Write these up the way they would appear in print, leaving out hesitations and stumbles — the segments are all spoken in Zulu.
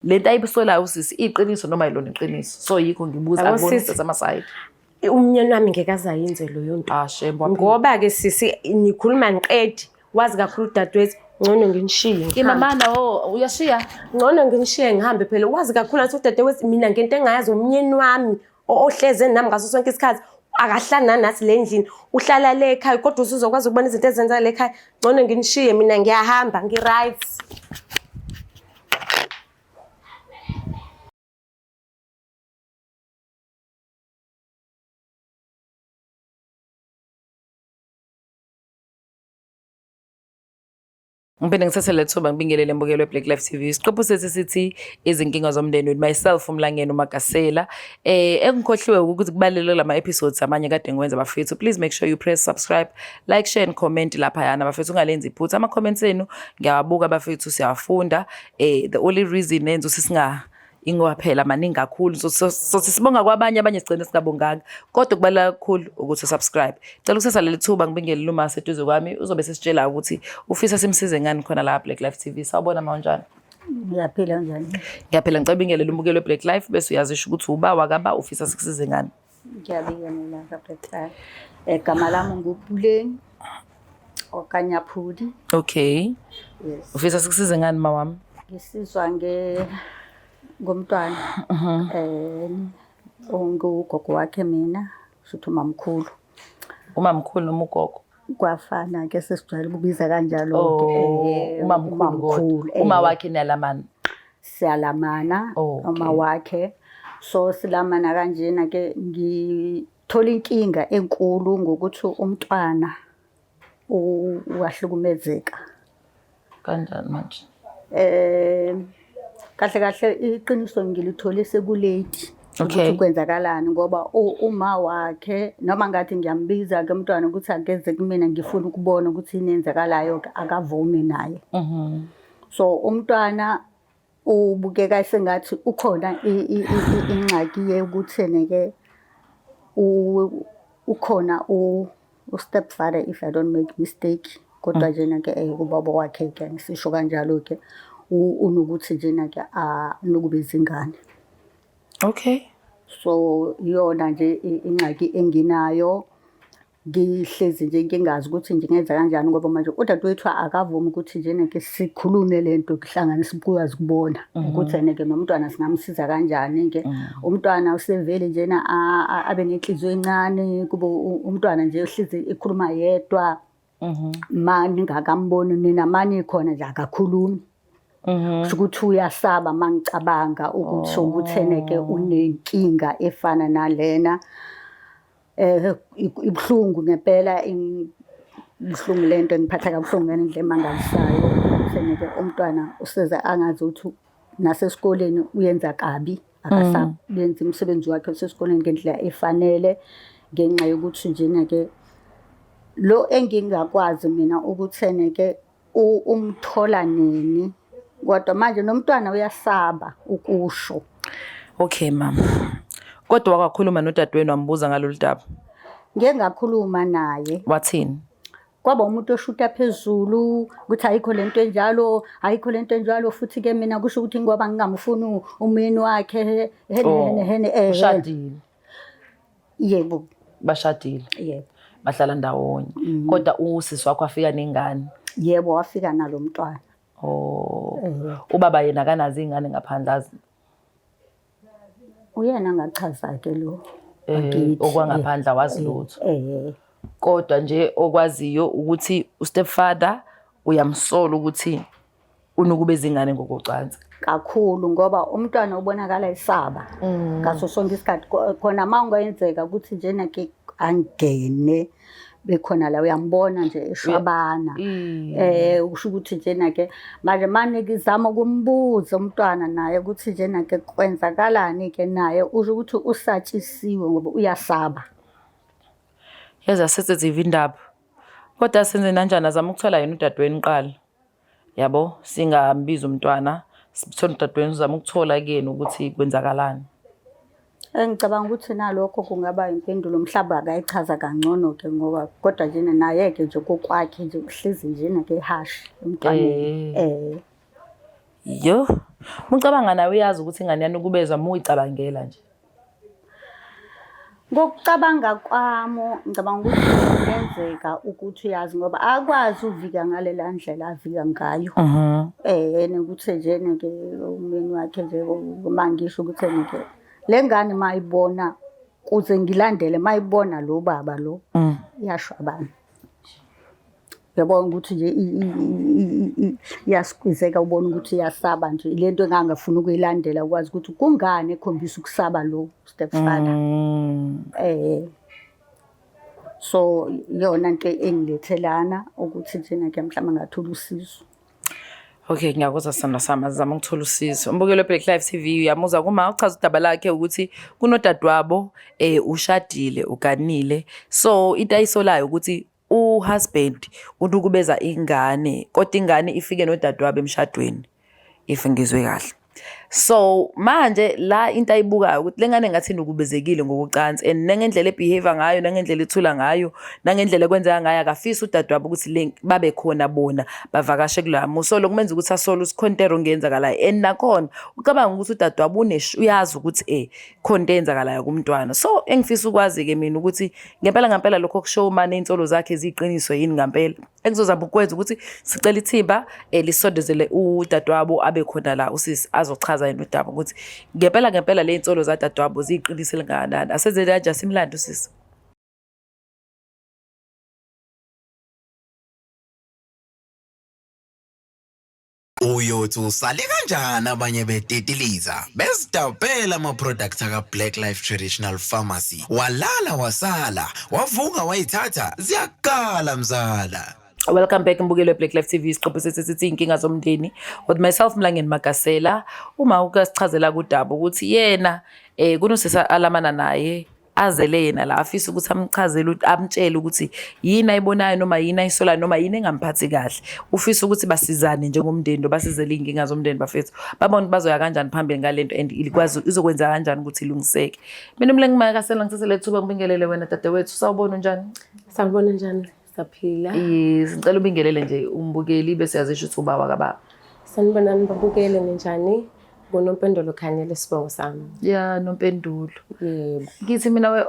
lento ayibusolayo usisi iqiniso noma yilona iqiniso. So yikho ngibuza akubona sesama-side. Umnyeni wami ngeke azayenze leyo nto. Shembo. Ngoba ke sisi nikhuluma niqedi wazi kakhulu udadewethu ngcono nginishiye. Imama nawo uyashiya. Ngcono nginishiye ngihambe phela wazi kakhulu athi udadewethu mina ngento engayazi umnyeni wami ohleze nami ngaso sonke isikhathi akahlala nathi le ndlini uhlala le ekhaya kodwa usuzokwazi ukubona izinto ezenza le ekhaya ngcono nginishiye mina ngiyahamba ngi-right. Ngiphinde ngithathe le thuba ngibingelele mbukelo weBlack Life TV. Isiqephu sethu sithi izinkinga zomndeni with myself uMlangeni uMagasela. Engikhohliwe ukuthi kubalekile lama episodes amanye kade ngiwenza bafethu. Please make sure you press subscribe, like, share and comment lapha yana bafethu ungalenzi iphutha. Ama comments enu ngiyawabuka bafethu siyafunda. The only reason enza usisinga ingophela maningi kakhulu so sibonga kwabanye abanye sigcine singabonganga kodwa kubalula kakhulu ukuthi subscribe. Cela ukusesa leli thuba ngibingele luma seduze kwami uzobe sesitshela ukuthi ufisa simsize ngani khona la Black Life TV. Sawubona mawunjani? Ngiyaphila kanjani? Ngiyaphila ngicela ubingelele umbukelo weBlack Life bese uyazisho ukuthi uba wakaba ufisa sikusize ngani. Ngiyabingelela kaBlack Life. Igama lami nguPuleng oKanyaphudi. Okay. Yes. Ufisa sikusize ngani mawami? Ngisizwa ngomntwana ongugogo wakhe mina futhi umamkhulu. Umamkhulu noma ugogo? Kwafana ke sesijwayele ukubiza kanjalo ke umamkhulu. Uma wakhe nalamana. Siyalamana uma wakhe. So silamana kanjena ke ngithola inkinga enkulu ngokuthi umntwana wahlukumezeka. Kanjani manje? Kahle kahle iqiniso ngilithole sekulate ukuthi kwenzakalani ngoba uma wakhe noma ngathi ngiyambiza ke umntwana ukuthi akeze kumina ngifuna ukubona ukuthi inenzakalayo akavumi naye. So umntwana ubukeka sengathi ukhona ingxaki yokuthi ke ukhona stepfather if I don't make mistake kodwa njena ke ubaba wakhe ke ngisho kanjalo ke unokuthi njena ke nokube izingane. Okay. So yona nje ingxaki enginayo ngihlezi nje ngingazi ukuthi ngingenza kanjani ngoba manje udadewethu akavumi ukuthi njena ke sikhulume lento kuhlanganisa ukwazi kubona ukuthi neke nomntwana singamsiza kanjani ke umntwana usevele njena abe nenhliziyo encane kube umntwana nje uhlezi ekhuluma yedwa manje ngakamboni nina manje khona nje akakhulumi. Ukuthi uyasaba mangicabanga ukuthi ukutheneke unenkinga efana nalena ibhlungu ngempela ibhlungu lento ngiphatha kabuhlungu ngendlela emangalisayo ukutheneke umntwana useza angazi ukuthi nasesikoleni uyenza kabi akasabenza umsebenzi wakhe sesikoleni ngendlela efanele ngenxa yokuthi njena ke lo engingakwazi mina ukutheneke umthola nini kodwa manje nomntwana uyasaba ukusho. Okay mama. Kodwa wakakhuluma nodadewenu wambuza ngalolu daba? Ngeke ngakhuluma naye. Wathini? Kwaba umuntu oshuta phezulu ukuthi ayikho lento enjalo ayikho lento enjalo futhi ke mina kusho ukuthi ngoba ngingamfuni umyeni wakhe ushadile. Yebo. Bashadile. Yebo. Bahlala ndawonye. Kodwa usisi wakho afika nengane? Yebo wafika nalo mntwana. Ubaba yena kanazi ingane ngaphandle uyena ngachaza ke lo okwangaphandle wazi lutho. Kodwa nje okwaziyo ukuthi ustepfather uyamsola ukuthi unokube izingane ngokucansi kakhulu ngoba umntwana ubonakala isaba ngaso sonke isikhathi khona mangayenzeka ukuthi njena ke angene bekhona la uyambona nje eshwabana usho ukuthi njena ke manje manje ngizama ukumbuza umntwana naye ukuthi njena ke kwenzakalani ke naye usho ukuthi usatshisiwe ngoba uyasaba. Yaza sensitive indaba kodwa senze kanjani azama ukuthola yena udadewenu qala yabo singambiza umntwana sibuthola udadewenu uzama ukuthola kuyena ukuthi kwenzakalani. Ngicabanga ukuthi nalokho kungaba impendulo mhlawumbe akayichaza kangcono ke ngoba kodwa njena naye ke nje kokwakhe nje uhlezi njena ke hash umntwana. Yo, mucabanga nawe uyazi ukuthi ingane yani ukubezwa muyicabangela nje. Ngokucabanga kwami ngicabanga ukuthi kungenzeka ukuthi uyazi ngoba akwazi uvika ngalela ndlela avika ngayo. Yena ukuthi njene-ke umyeni wakhe nje uma ngisho ukuthi ke le ngane mayibona kuze ngilandele mayibona lo baba lo iyashwabana. Yabona ukuthi nje iyasikwizeka ubona ukuthi iyasaba nje lento engangafuna ukuyilandela ukwazi ukuthi kungani ekhombisa ukusaba lo stepfather. So yona into engilethelana ukuthi njena ke mhlawumbe ngathola usizo. Okay, ngiyakuzwa sithanda sami azama ukuthola usizo. Umbukelo Black Life TV uyamuzwa kuma uchaza udaba lakhe ukuthi kunodadewabo ushadile uganile. So into ayisolayo ukuthi uhusband unukubeza ingane kodwa ingane ifike nodadewabo emshadweni if ngizwe kahle. So manje la into ayibukayo ukuthi lengane ngathini ukubezekile ngokucansi and nangendlela ebehavior ngayo nangendlela ethula ngayo nangendlela kwenzeka ngayo akafisa udadewabo ukuthi babe khona bona bavakashe kulamo. So lokumenza ukuthi asole usikhontero ngenzakalayo and nakhona ucabanga ukuthi udadewabo uyazi ukuthi khona into eyenzakalayo kumntwana. So engifisa ukwazi ke mina ukuthi ngempela lokho kushow manje insolo zakhe eziqiniso yini ngempela. Engizozama ukwenza ukuthi sicela ithimba lisondezele udadewabo abe khona la usisi azochaza yena udaba ukuthi ngempela le insolo zadadewabo ziqinise linganani asenze kanje simlando usisi. Uyothi usale kanjani abanye betetiliza besidabela ama-products aka Black Life Traditional Pharmacy walala wasala wavuka wayithatha ziyakala mzala. Welcome back mbukelo Black Life TV isiqephu sithi inkinga zomndeni with myself Mlangeni Makasela. Uma ukasichazela kudaba ukuthi yena kunosisa alamana naye azele yena la afisa ukuthi amchazele amtshele ukuthi yini ayibonayo noma yini ayisolayo noma yini engamphathi kahle. Ufisa ukuthi basizane njengomndeni basizele inkinga zomndeni bafethu babona bazoya kanjani phambili ngalento and ilikwazi izokwenza kanjani ukuthi ilungiseke. Mina Mlangeni Makasela ngithathele ithuba ngibingelele wena dadewethu sawubona njani? Sawubona njani? Saphila. Sicela ubingelele nje umbukeli bese yazisho ukuthi ubaba kababa. Sanibonani babukele njani? Ngonompendulo khanyele sibongo sami. Ya nompendulo. Yebo. Ngithi mina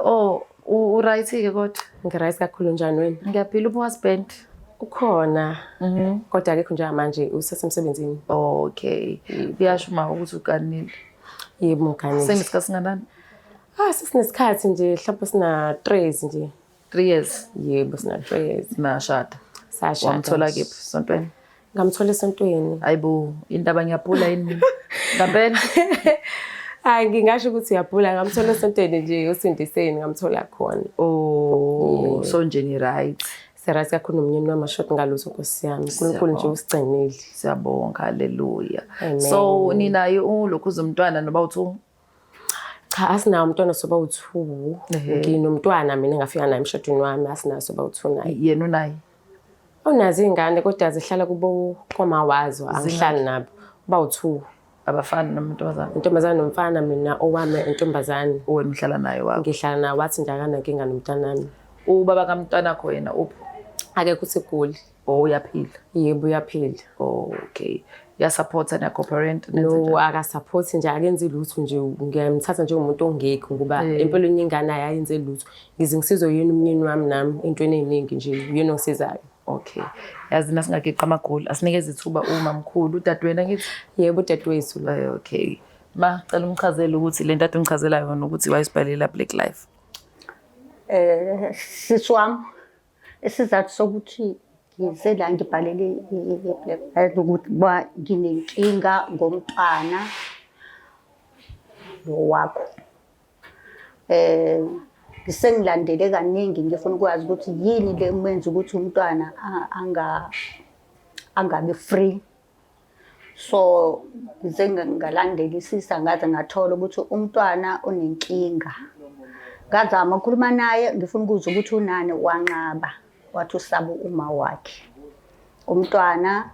u right ke kodwa. Ngiright kakhulu njani wena? Ngiyaphila husband. Ukhona. Kodwa akekho njengamanje usesemsebenzini. Okay. Kuyasho uma ukuthi ukanile. Yebo ukanile. Sengisikhathi singanani? Sisinesikhathi nje mhlawumbe sina 3 nje. 3 years. Yebo sina 3 years. Nashada. Sashada. Wamthola kephi sontweni? Ngamthola esontweni. Hayibo indaba ngiyaphula yini? Ngempela. Hayi ngingasho ukuthi uyabhula ngamthola esontweni nje usindiseni ngamthola khona. Oh, so nje ni right. Serathi kakhulu nomnyeni wamashot ngalutho Nkosi yami. uNkulunkulu nje usigcinile. Siyabonga haleluya. Amen. So ninaye ulokhuza umntwana noba uthu? Cha asinawo umntwana soba u2. Nginomntwana mina ngafika naye emshadweni wami asinawo soba u2 naye. Yena unaye? Unazi ingane kodwa zihlala kubo kwamawazo angihlali nabo. Ba u2 abafana nomuntombazana. Intombazana nomfana mina owami intombazana. Wena uhlala naye wakho? Ngihlala naye wathi nje akanankinga nomntanami. Ubaba kaMntwana kho yena uphi? Akekho usiguli. Oh uyaphila? Yebo uyaphila. Oh okay. Ya support na cooperate no aka support nje akenze lutho nje ngiyamthatha njengomuntu ongekho ngoba empelweni ingane ayenze lutho ngizingisizo yena umnyeni wami nami intweni eziningi nje yena ongisizayo. Okay. Yazi nasingageqa amagoli asinikeze ithuba uma mkhulu udadewena ngithi? Yebo udadewethu. Okay. Ma cela umchazele ukuthi le ntathu ngichazela yona ukuthi wayisibhalela Black Life. Siswami isizathu sokuthi ngizela ngibhalele iBlack Life ukuthi nginenkinga ngomntwana lo wakho. Ngisengilandele kaningi ngifuna ukwazi ukuthi yini le menza ukuthi umntwana angabe free. So ngize ngalandelisisa ngaze ngathola ukuthi umntwana unenkinga. Ngazama ukukhuluma naye ngifuna ukuzwa ukuthi unani wanqaba wathi usaba uma wakhe. Umntwana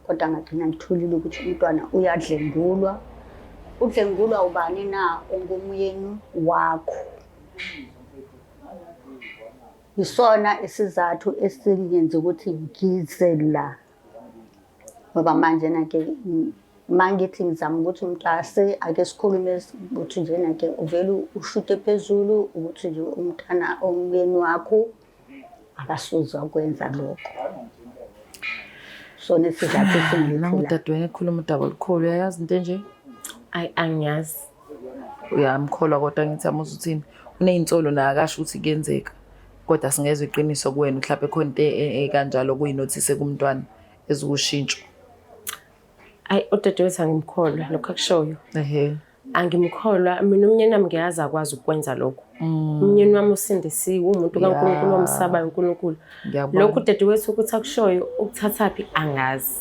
kodwa ngagcina ngitholile ukuthi umntwana uyadlengulwa. Udlengulwa ubani na ongumyeni wakho. Isona isizathu esingenza ukuthi ngize la. Ngoba manje nake mangithi ngizama ukuthi umntase ake sikhulume ukuthi njena ke uvela ushute phezulu ukuthi nje umntana omyeni wakho akasuza ukwenza lokho. So nesizathu singithula. Nangudadewenu ekhuluma udaba olukhulu uyayazi into enje? Angiyazi. Uyamkholwa kodwa ngithi amuzi uthini uney'nsolo naye akasho ukuthi kuyenzeka kodwa singezwe iqiniso kuwena mhlawumbe khona into ekanjalo kuyinothise kumntwana ezikushintsho. Udadewethu angimkholwa lokho akushoyo. Ehe. Angimkholwa mina umnyeni wami ngiyazi akwazi ukwenza lokho. Umnyeni wami usindisiwe umuntu kaNkulunkulu omsabayo uNkulunkulu. Lokho udadewethu ukuthi akushoyo ukuthathaphi angazi.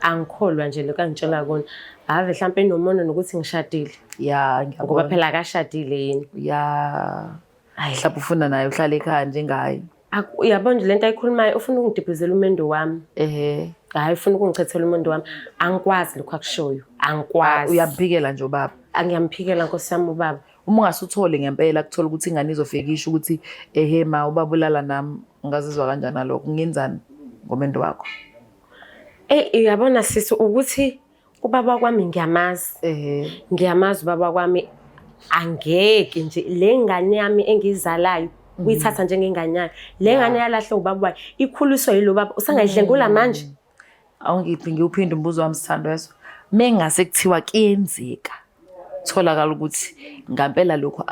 Angikholwa nje lokho angitshela kona. Ave mhlawumbe enomono nokuthi ngishadile. Ya ngiyabona. Ngoba phela akashadile yena. Ya. Mhlawumbe ufuna naye uhlala ekhaya njengaye. Uyabona nje lento ayikhulumayo ufuna ukungidibhizela umendo wami. Ehe. Hayi ufuna ukungichithela umendo wami. Angikwazi lokho akushoyo. Angikwazi. Uyamphikela nje ubaba. Angiyamphikela Nkosi yami ubaba. Uma ungasuthole ngempela kuthola ukuthi ingane izofika isho ukuthi ehe ma ubaba ulala nami ungazizwa kanjani nalokho ngenzani ngomendo wakho. Uyabona sisi ukuthi ubaba kwami ngiyamazi. Ehe. Ngiyamazi ubaba kwami angeke nje le ngane yami engizalayo uyithatha njengengane yakhe. Le ngane yalahle ubaba wakhe ikhuliswa yilo baba usangayidlengula manje. Awungiphi ngiuphinde umbuzo wami Sithando yeso. Mengase kuthiwa kuyenzeka. Tholakala ukuthi ngampela lokho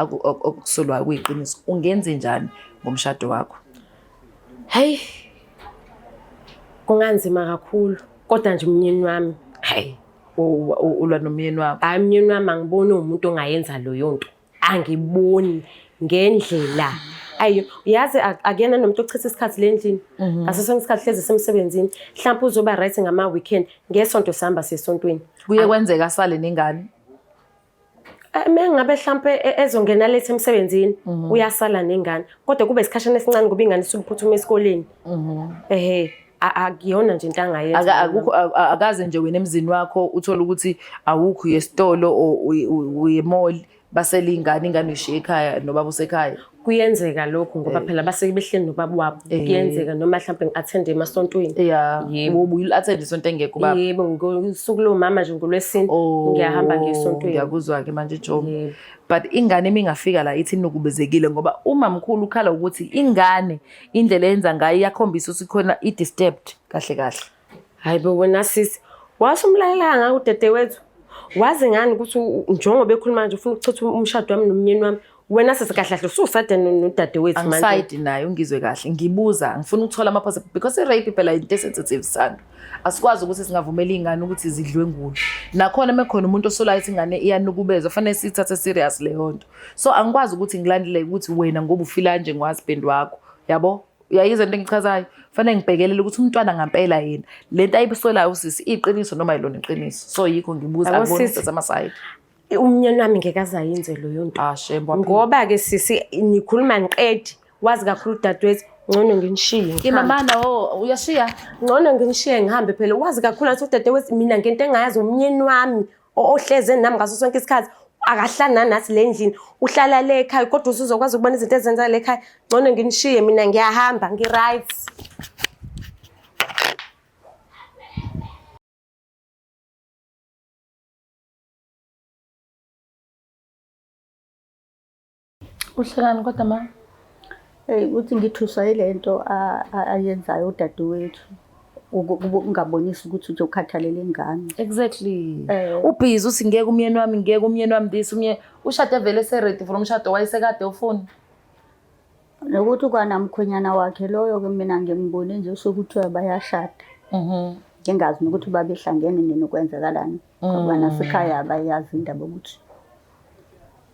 okusolwayo kuyiqiniso ungenze njani ngomshado wakho? Hey. Kunganzima kakhulu kodwa nje umnyeni wami hey Ulwa nomyeni wakho. Hayi umnyeni wami angiboni umuntu ongayenza loyo nto. Angiboni ngendlela. Ayo uyazi akuyena nomuntu ochitha isikhathi lendlini. Ngaso sonke isikhathi hleze semsebenzini. Mhlawumbe uzoba right ngama weekend ngesonto sihamba sesontweni. Kuye kwenzeka asale nengane. Mengabe mhlawumbe ezongena lethe emsebenzini uyasala nengane kodwa kube isikhashana esincane ngoba ingane isukuphuma esikoleni. Ehe akuyona nje into angayenza. Akaze nje wena emzini wakho uthola ukuthi awukho yesitolo uye mall basela ingane ishiye ekhaya nobaba usekhaya. Kuyenzeka lokho ngoba phela base behleli nobaba wabo. Kuyenzeka noma mhlawumbe ngi-attend emasontweni. Yebo ubuyi-attend isonto engekho baba. Yebo ngosuku lo mama nje ngolwesini ngiyahamba ngesontweni. Ngiyakuzwa ke manje Jomo. But ingane mingafika la ithi nokubezekile ngoba uma mkhulu ukhala ukuthi ingane indlela yenza ngayo iyakhombisa ukuthi khona i-disturbed kahle kahle. Hayibo wena sisi wasumlalanga udadewethu. Wazi ngani ukuthi njengoba ekhuluma nje ufuna ukuchitha umshado wami nomnyeni wami wena sesikahlahle ususade nodadewethu manje. Angisayidi naye ungizwe kahle ngibuza ngifuna ukuthola ama-positive because i-rape phela into sensitive Sithando. Asikwazi ukuthi singavumela ingane ukuthi zidliwe ngulu. Nakhona mekhona umuntu osolayo ukuthi ingane iyanukubeza fanele sithathe serious leyo nto. So angikwazi ukuthi ngilandele ukuthi wena ngoba ufila nje ngowasibhendi wakho. Yabo? Uyayizwa into engichazayo. Fanele ngibhekelele ukuthi umntwana ngampela yena. Lento ayibusolayo usisi iqiniso noma yilona iqiniso. So yikho ngibuza akubona ukuthi amasayidi. Umnyeni wami ngeke azayenze loyo nto. Shembo. Ngoba ke sisi nikhuluma niqedi wazi kakhulu dadewethu ngcono nginishiye. Mama uyashiya? Ngcono nginishiye ngihambe phela wazi kakhulu ukuthi dadewethu mina ngento engayazi umnyeni wami ohleze nami ngaso sonke isikhathi akahlala nathi lendlini uhlala le ekhaya kodwa usuzokwazi ukubona izinto ezenza le ekhaya ngcono nginishiye mina ngiyahamba ngi-right. Uhlekani kodwa ma? Uthi ngithuswa ilento ayenzayo udadewethu ungabonisi ukuthi nje ukhathalele ingane. Exactly. Ubhizi uthi ngeke umyeni wami this ushade vele se-ready for umshado wayesekade ufuna. Nokuthi kwanamkhwenyana wakhe loyo ke mina ngimbone nje sokuthiwa bayashada. Ngingazi nokuthi babehlangene nini ukwenzakalani. Ngoba nasekhaya abayazi indaba ukuthi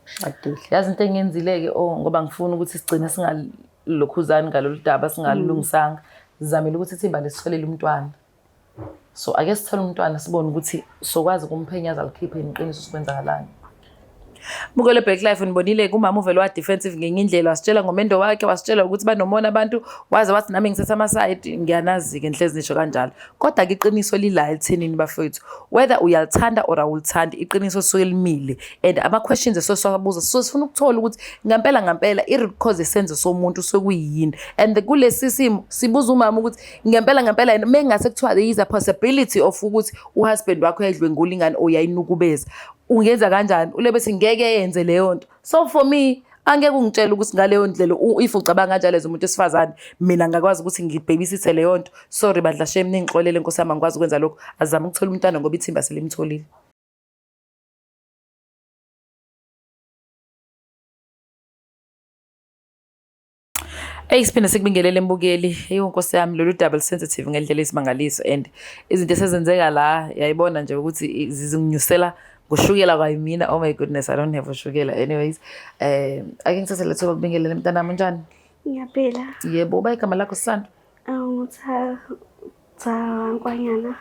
shadile. Yazi into engenzile-ke ngoba ngifuna ukuthi sigcine singalokhuzani ngalolu daba singalungisanga. Sizamile ukuthi ithimba lesitholele umntwana. So ake sithole umntwana sibone ukuthi sokwazi kumphenyaza likhiphe iqiniso sikwenzakalani. Mukelo Black Life nibonile kumama uvelo wa defensive ngenye indlela wasitshela ngomendo wakhe wasitshela ukuthi banomona abantu waze wathi nami ngisese ama side ngiyanazi ke enhlezi nisho kanjalo kodwa ke iqiniso lila elithenini bafethu whether uyalithanda or awulithandi iqiniso suke limile and ama questions esosiwabuza sifuna ukuthola ukuthi ngempela i-root cause esenze somuntu sekuyini and kulesi simo sibuza umama ukuthi ngempela mengase kuthiwa there is a possibility of ukuthi uhusband wakho uyadlwengula ingane oyayinukubeza ungenza kanjani ule bethi ngeke yenze leyo nto so for me angeke ungitshela ukuthi ngaleyo ndlela if ucabanga kanjalo as umuntu esifazane mina ngakwazi ukuthi ngibabysithe leyo nto sorry bandla shame ningixolele Nkosi yami ngikwazi ukwenza lokho azama ukuthola umntwana ngoba ithimba selimtholile. Siphinde sikubingelele mbukeli eyo Nkosi yami lolu double sensitive ngendlela esimangaliso and izinto esezenzeka la yayibona nje ukuthi zizinginyusela ngoshukela kwayimina oh my goodness I don't have ushukela anyways ake ngithathe letho ukubingelele mntana njani Ngiyaphila. yebo uba igama lakho Sisando Tha Nkwanyana.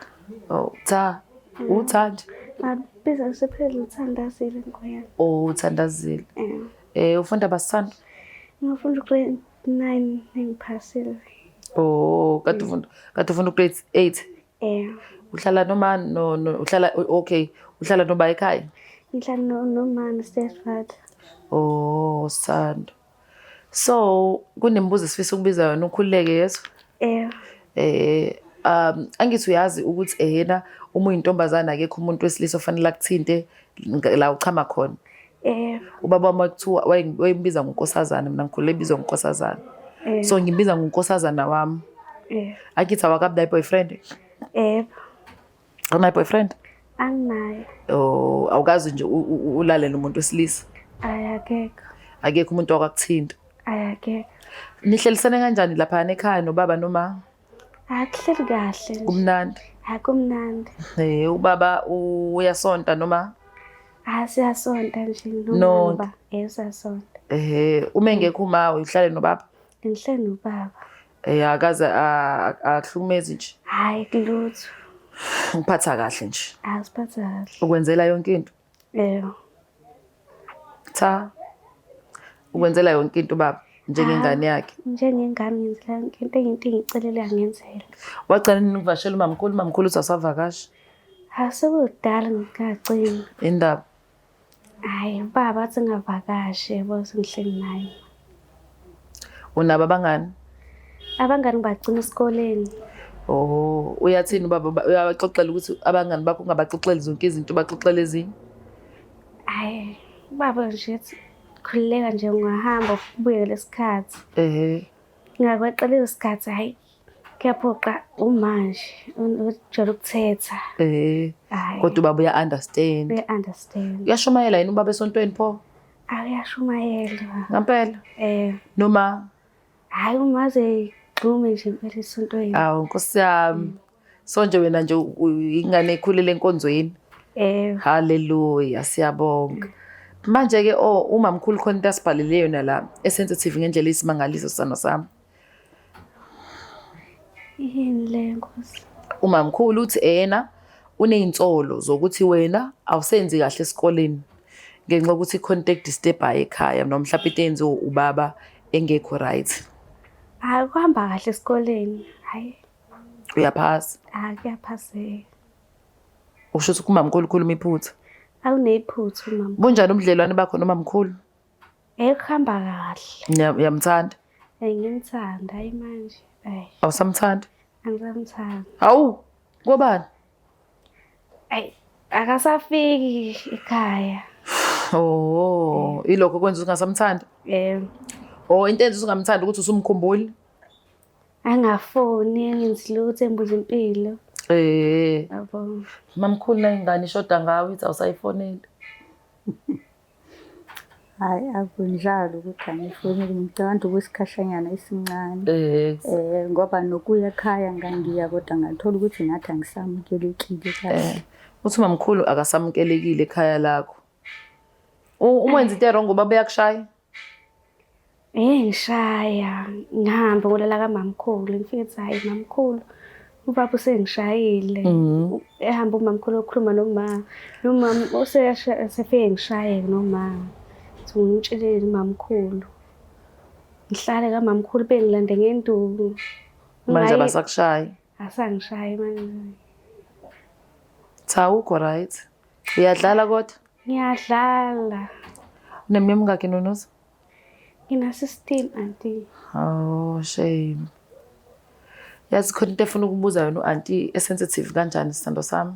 oh Tha uthandi Mabiza siphela Uthandazile Nkwanyana. oh Uthandazile ufunda basithanda Ngifunda grade 9 ngiphasile. oh kade ufunda grade 8 uhlala noma no uhlala okay uhlala noba ekhaya Ngihlala nomama stepfather. oh Sando so kunembuzo sifisa ukubiza yona ukhululeke yeso angithi uyazi ukuthi yena uma uyintombazana akekho umuntu wesilisa ofanele akuthinte la uchama khona ubaba wami kuthiwa wayimbiza ngonkosazana mina ngikhulule ibizwa ngonkosazana so ngimbiza ngonkosazana wami akithi awakabi boyfriend unayo boyfriend Anginayo. oh awukazi nje ulale nomuntu wesilisa akekho umuntu wakakuthinta Ayakekho. nihlelisene kanjani lapha ekhaya nobaba noma Akuhleli kahle. kumnandi Akumnandi. ubaba uyasonta noma Siyasonta nje No. nomama. Siyasonta. uma engekho uma uhlale nobaba Ngihleli nobaba. akaze akuhlukumezi nje Hayi kulutho. ngiphatha kahle nje Asiphatha kahle. ukwenzela yonke into Tha ukwenzela yonke into baba njengengane yakhe Njengengane ngenzela into engicelele angenzela. wagcina nikuvashela umamkhulu uthi asavakasha Asekudala ngikagcina. indaba Hayi baba athi ngavakashe yabo sengihleli naye. unaba abangani Abangani bagcina esikoleni. oh uyathini ubaba uyabaxoxela ukuthi abangani bakho ungabaxoxeli zonke izinto baxoxele ezinye Hayi baba nje khulileka nje ungahamba ubuye lesikhathi. Ngakweqela isikhathi hayi kuyaphoqa umanje ujela ukuthetha. Hayi kodwa ubaba uya-understand understand. uyashumayela yini ubaba esontweni pho Awuyashumayela. ngampela noma Hayi umaze gxume nje impela esontweni. awu Nkosi yami so nje wena nje ingane ekhulele enkonzweni haleluya siyabonga manje ke umamkhulu khona into asibhalele yona la esensitive ngendlela isimangaliso sisano sami Yini le Nkosi? umamkhulu uthi yena uney'nsolo zokuthi wena awusenzi kahle esikoleni ngenxa yokuthi i-contact disturb ekhaya noma mhlawumbe into eyenziwe ubaba engekho right Hayi kuhamba kahle esikoleni. Hayi uyaphasa kuyaphaseka. usho ukuthi umamkhulu ukhuluma iphutha Awunephuthu mama. bunjani ubudlelwane bakho nomamkhulu Kuhamba kahle. uyamthanda Ngimthanda hayi manje. awusamthanda Angisamthanda. hawu kobani Akasafiki ekhaya. oh ilokho kwenza ungasamthanda into enza ungamthanda ukuthi usumkhumbuli Angafoni engenzi lutho embuza impilo. Yabo. mamkhulu nayingane ishoda ngawe ithi awusayifonela Hayi akunjalo ukuthi angifonele ngicabanga ukusikhashanyana esincane. Ngoba nokuya ekhaya ngangiya kodwa ngathola ukuthi ngathi angisamukelekile kahle. uthi mamkhulu akasamukelekile ekhaya lakho umwenza into erong ubaba uyakushaya Ngishaya ngihamba ngolala kamamkhulu ngifike ethi hayi mamkhulu ubaba usengishayile. Ehamba umamkhulu okhuluma noma usefike ngishaye noma ukuthi ngimtsheleni mamkhulu. Ngihlale kamamkhulu bengilande ngenduku. Manje abasakushayi. Asangishayi manje. Cha ukho right. Uyadlala kodwa? Ngiyadlala. Uneminyaka mingaki Nonozi? Ngina-16 auntie. Oh shame. Yazi khona into efuna ukubuza yona u-auntie esensitive kanjani sithando sami?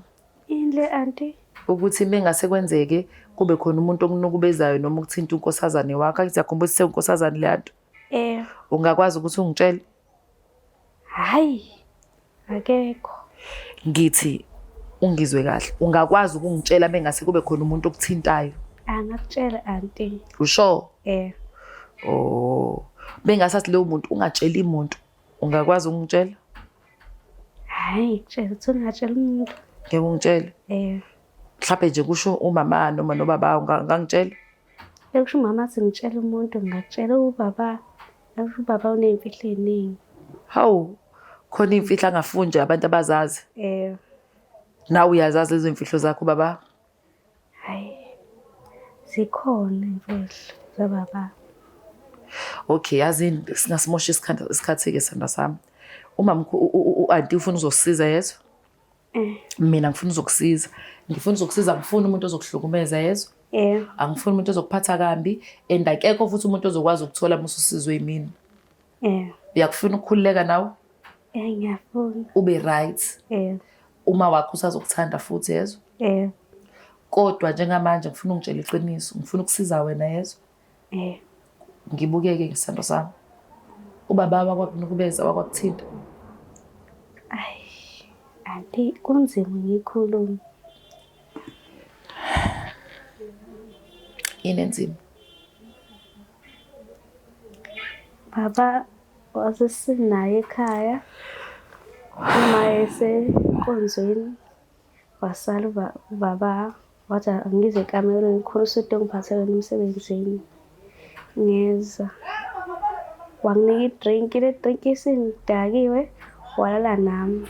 Indle auntie. Ukuthi mengase kwenzeke kube khona umuntu okunukubezayo noma ukuthinta unkosazane wakho. Akithi yakhumbula ukuthi unkosazane le nto. Ungakwazi ukuthi ungitshele? Hayi. Akekho. Ngithi ungizwe kahle. Ungakwazi ukungitshela mengase kube khona umuntu okuthintayo? Angakutshela auntie. Usho? Oh. Bengasathi leyo muntu ungatsheli umuntu. Ungakwazi ukungitshela? Hayi, tshela ukuthi ungatshela umuntu. Ngeke ungitshele? Mhlawumbe nje kusho umama noma nobaba ungangitshela? Ekusho umama athi ngitshela umuntu ngakutshela ubaba. Akusho ubaba uney'mfihlo ey'ningi. Hawu, khona iy'mfihlo angafuni nje abantu abazazi? Nawe uyazazi lezo iy'mfihlo zakho baba? Hayi, zikhona iy'mfihlo zababa. Okay, yazini singasimosha isikhathi-ke sithando sami. U-auntie ufuna uzosisiza yezwa? Mina ngifuna uzokusiza. Ngifuna uzokusiza, angifuni umuntu ozokuhlukumeza yezwa? Angifuni umuntu ozokuphatha kambi and akekho futhi umuntu ozokwazi ukuthola uma ususizwe yimini. Uyakufuna ukukhululeka nawe? Ngiyafuna. Ube right. Uma wakho usazokuthanda futhi yezwa? Kodwa njengamanje ngifuna ungitshela iqiniso, ngifuna ukusiza wena yezwa? Ngibukeke ngesithando sami. Ubaba wakwakunukubeza wakwakuthinta? Auntie, kunzima ngikhuluma. Yini enzima? Baba wasesinaye ekhaya. Uma esenkonzweni wasala ubaba wathi angize ekamerweni khona usude ngiphathele emsebenzini. Ngeza. Wanginika idrink, ile drink isingidakiwe walala nami.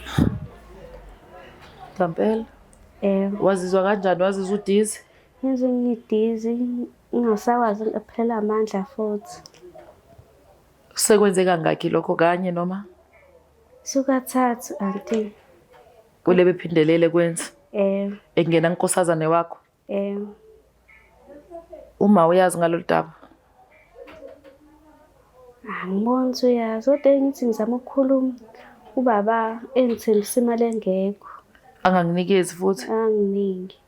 Ngampela? Wazizwa kanjani? Wazizwa udizi? Ngizwe ngidizi, ngingasakwazi ngaphelela amandla futhi. Sekwenzeka ngakhi lokho kanye noma? Sukathathu auntie. Kule bephindelele kwenza? Engena unkosazane wakho? Uma uyazi ngalolu daba? Angiboni ukuthi uyazi, kodwa ngithi ngizama ukukhuluma. Ubaba engithembisa imali engekho. Anganginikezi futhi? Anginiki.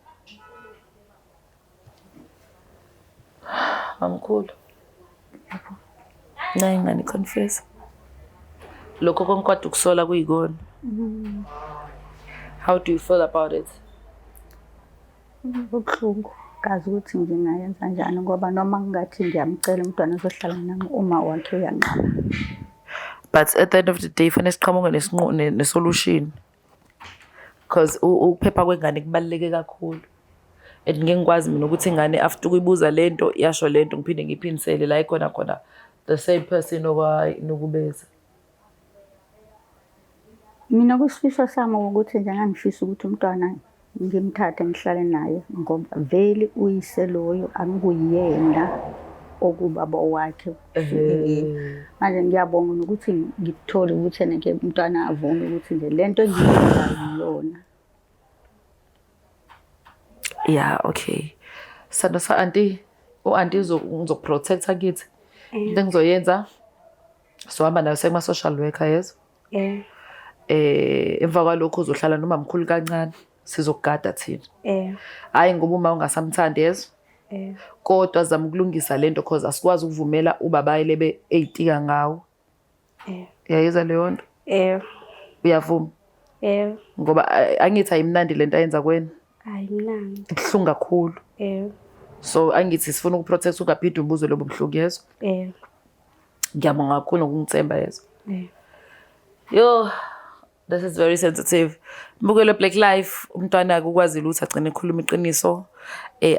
Mamkhulu. Nayi ngani confess. Lokho konke ukusola kuyikona. How do you feel about it? Ubuhlungu. Kazi ukuthi ngingayenza njani ngoba noma ngingathi ngiyamcela umntwana ozohlala nami uma wakhe uyanqaba. But at the end of the day fanele siqhamuke nesolution. Because ukuphepha kwengane kubaluleke kakhulu. And ngeke ngikwazi mina ukuthi ingane after ukuyibuza lento yasho lento ngiphinde ngiphindisele la ikhona khona the same person nokubeza. Mina kusifiso sami ukuthi nje ngangifisa ukuthi umntwana ngimthathe ngihlale naye ngoba vele uyise loyo angikuyena okubaba wakhe. Manje ngiyabonga ukuthi ngikuthole ukuthi nake umntwana avume ukuthi nje lento engiyenzayo yona. Yeah, okay. Sithando sa auntie, u-auntie uzokuprotecta kithi. Into engizoyenza sohamba nayo sekuma social worker yezwa? Emva kwalokho uzohlala noma mkhulu kancane sizokugada thina. Hayi ngoba uma ungasamthandi yezwa? Kodwa zama ukulungisa lento because asikwazi ukuvumela ubaba elebe eyitika ngawo. Yayizwa leyo nto? Uyavuma? Ngoba angithi ayimnandi lento ayenza kwena. Ayimnandi. Kubuhlungu kakhulu. So angithi sifuna ukuprotect ungaphinde ubuze lobo buhlungu yezwa? Ngiyabonga kakhulu ngokungithemba yezwa? Yo, this is very sensitive. Mbukelo Black Life, umntwana ukwazi ukuthi agcine ekhuluma iqiniso,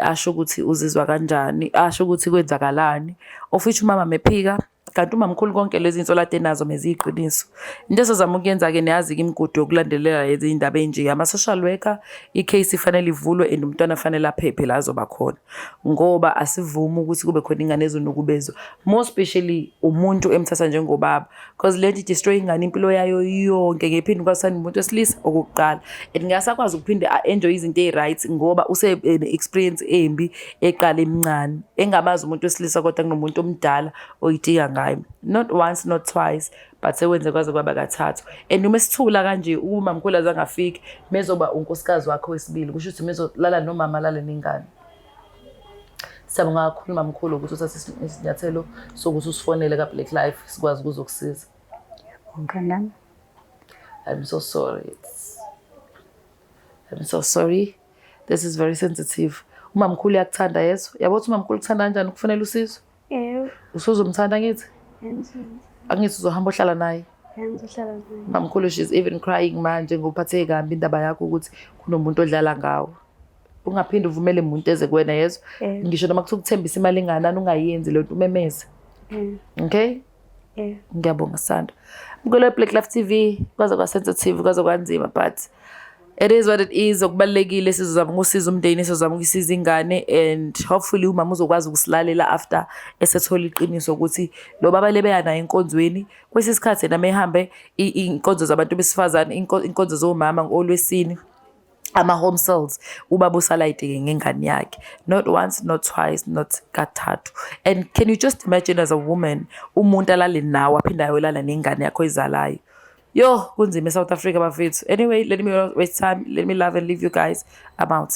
asho ukuthi uzizwa kanjani, asho ukuthi kwenzakalani. Ofisha umama mephika, kanti umamkhulu konke lezi zinto lade nazo meziyiqiniso. Into esizama ukuyenza-ke niyazi-ke imigudu yokulandelela lezi indaba ey'nje, ama-social worker, i-case ifanele ivulwe and umntwana afanele aphephe la azoba khona, ngoba asivumi ukuthi kube khona ingane ezonukubezwa, more especially umuntu emthatha njengobaba, because le nto i-destroy ingane impilo yayo yonke, ngephinde kwasani umuntu wesilisa okokuqala, and ngasakwazi ukuphinde a-enjoy izinto ey'right ngoba use-experience embi eqala emncane, engamazi umuntu wesilisa kodwa kunomuntu omdala oyidika ngayo, not once not twice but sewenze kwaze kwaba kathathu. And uma sithula kanje umamkhulu azange afike mezoba unkosikazi wakhe wesibili, kusho ukuthi mezolala nomama alale nengane. Siyabonga kakhulu mamkhulu ukuthi uthathe isinyathelo sokuthi usifonele ka-Black Life sikwazi ukuzokusiza. Nkanami. I'm so sorry. I'm so sorry. This is very sensitive. Umamkhulu uyakuthanda yeso. Yabo ukuthi umamkhulu ukuthanda kanjani ukufanele usizo? Yebo. Usuzomthanda ngithi? Angithi uzohamba ohlala naye? Ngizohlala naye. Mamkhulu, she's even crying manje ngophathe kambi indaba yakho ukuthi kunomuntu odlala ngawo. Ungaphinde uvumele umuntu eze kuwena yezo. Ngisho noma kuthiwa ukuthembisa imali enganani ungayenzi lento umemeze. Okay? Ngiyabonga Sandra. Mkhulu Black Life TV kwaze kwa sensitive kwaze kwanzima but it is what it is. Okubalekile sizozama ukusiza umndeni, sizozama ukusiza ingane, and hopefully umama uzokwazi ukusilalela after esethola iqiniso ukuthi lo baba lebeya naye enkonzweni kwesisikhathi nami ehambe inkonzo zabantu besifazane, inkonzo zomama ngolwesini, ama-home cells, ubaba usalayite-ke ngengane yakhe, not once not twice not kathathu. And can you just imagine as a woman umuntu alale nawe aphinde ayolala nengane yakho ezalayo? Yo, kunzima eSouth Africa bafethu. Anyway, let me waste time, let me love and leave you guys. I'm out.